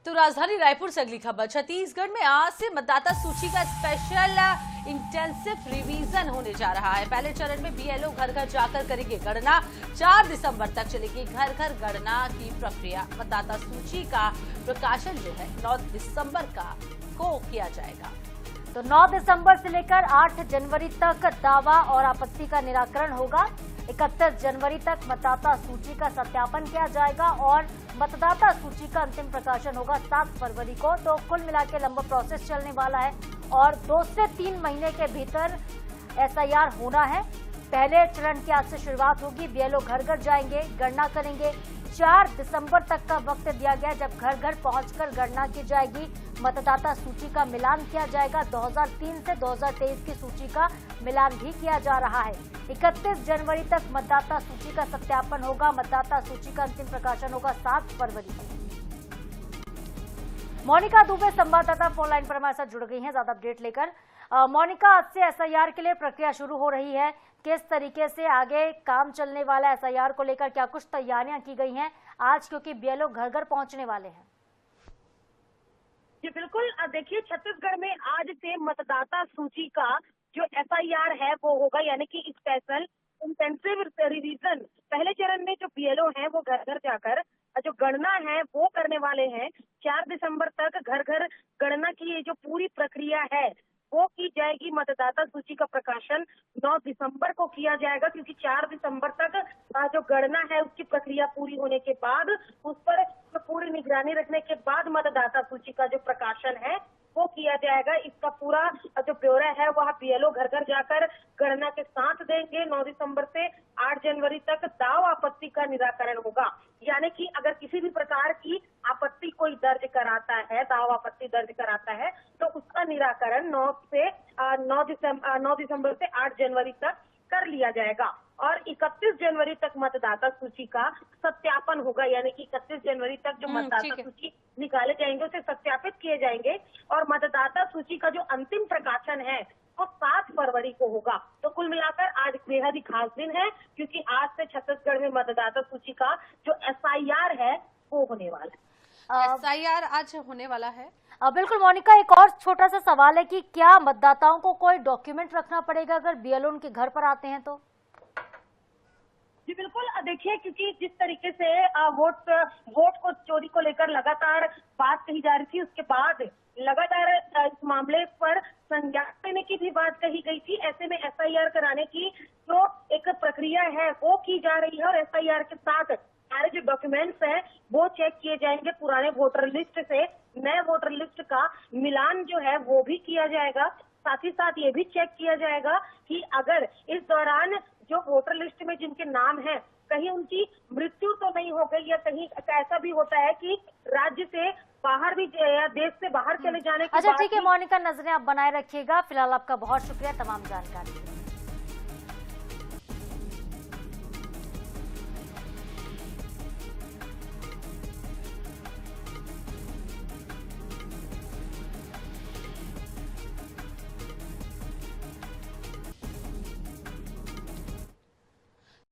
तो राजधानी रायपुर से अगली खबर। छत्तीसगढ़ में आज से मतदाता सूची का स्पेशल इंटेंसिव रिवीजन होने जा रहा है। पहले चरण में बीएलओ घर घर जाकर करेंगे गणना। 4 दिसंबर तक चलेगी घर घर गणना की प्रक्रिया। मतदाता सूची का प्रकाशन जो है 9 दिसंबर को किया जाएगा। तो 9 दिसंबर से लेकर 8 जनवरी तक दावा और आपत्ति का निराकरण होगा। 31 जनवरी तक मतदाता सूची का सत्यापन किया जाएगा और मतदाता सूची का अंतिम प्रकाशन होगा 7 फरवरी को। तो कुल मिलाकर लंबा प्रोसेस चलने वाला है और 2 से 3 महीने के भीतर एसआईआर होना है। पहले चरण की आज से शुरुआत होगी। बीएलओ घर घर जाएंगे, गणना करेंगे। 4 दिसंबर तक का वक्त दिया गया जब घर घर पहुंचकर गणना की जाएगी। मतदाता सूची का मिलान किया जाएगा। 2003 से 2023 की सूची का मिलान भी किया जा रहा है। 31 जनवरी तक मतदाता सूची का सत्यापन होगा। मतदाता सूची का अंतिम प्रकाशन होगा 7 फरवरी को। मोनिका दुबे संवाददाता फोन लाइन पर हमारे साथ जुड़ गई हैं ज्यादा अपडेट लेकर। मोनिका, आज से एसआईआर के लिए प्रक्रिया शुरू हो रही है। किस तरीके से आगे काम चलने वाला है एसआईआर को लेकर? क्या कुछ तैयारियां की गई हैं आज, क्योंकि बीएलओ घर घर पहुंचने वाले हैं? जी बिल्कुल, देखिए छत्तीसगढ़ में आज से मतदाता सूची का जो एसआईआर है वो होगा, यानी कि स्पेशल इंटेंसिव रिवीजन। पहले चरण में जो बीएलओ हैं वो घर घर जाकर जो गणना है वो करने वाले हैं। 4 दिसंबर तक घर घर गणना की जो पूरी प्रक्रिया है वो की जाएगी। मतदाता सूची का प्रकाशन 9 दिसंबर को किया जाएगा, क्योंकि 4 दिसंबर तक जो गणना है उसकी प्रक्रिया पूरी होने के बाद उस पर पूरी निगरानी रखने के बाद मतदाता सूची का जो प्रकाशन है वो किया जाएगा। इसका पूरा जो ब्यौरा है वह बीएलओ घर घर जाकर गणना के साथ देंगे। 9 दिसंबर से 8 जनवरी तक दाव आपत्ति का निराकरण होगा, यानी कि अगर किसी भी प्रकार की आपत्ति कोई दर्ज कराता है, दाव आपत्ति दर्ज कराता है, तो उसका निराकरण 9 दिसंबर से 8 जनवरी तक कर लिया जाएगा। और 31 जनवरी तक मतदाता सूची का सत्यापन होगा, यानी कि 31 जनवरी तक जो मतदाता सूची निकाले जाएंगे उसे सत्यापित किए जाएंगे और मतदाता सूची का जो अंतिम प्रकाशन है वो 7 फरवरी को होगा। तो कुल मिलाकर आज बेहद ही खास दिन है, क्योंकि आज से छत्तीसगढ़ में मतदाता सूची का जो एसआईआर है वो होने वाला है। एसआईआर आज होने वाला है। बिल्कुल मोनिका, एक और छोटा सा सवाल है कि क्या मतदाताओं को कोई डॉक्यूमेंट रखना पड़ेगा अगर बीएलओ उनके घर पर आते हैं तो? जी बिल्कुल, देखिए क्योंकि जिस तरीके से वोट को चोरी को लेकर लगातार बात कही जा रही थी, उसके बाद लगातार इस मामले पर संज्ञान लेने की भी बात कही गई थी। ऐसे में एसआईआर कराने की जो एक प्रक्रिया है वो की जा रही है और एसआईआर के साथ सारे जो डॉक्यूमेंट्स हैं वो चेक किए जाएंगे। पुराने वोटर लिस्ट से नए वोटर लिस्ट का मिलान जो है वो भी किया जाएगा। साथ ही साथ ये भी चेक किया जाएगा कि अगर इस दौरान जो वोटर लिस्ट में जिनके नाम हैं कहीं उनकी मृत्यु तो नहीं हो गई, या कहीं ऐसा भी होता है कि राज्य से बाहर भी या देश से बाहर चले जाने के बाद। अच्छा ठीक है मोनिका, नजरें आप बनाए रखिएगा। फिलहाल आपका बहुत शुक्रिया तमाम जानकारी के लिए।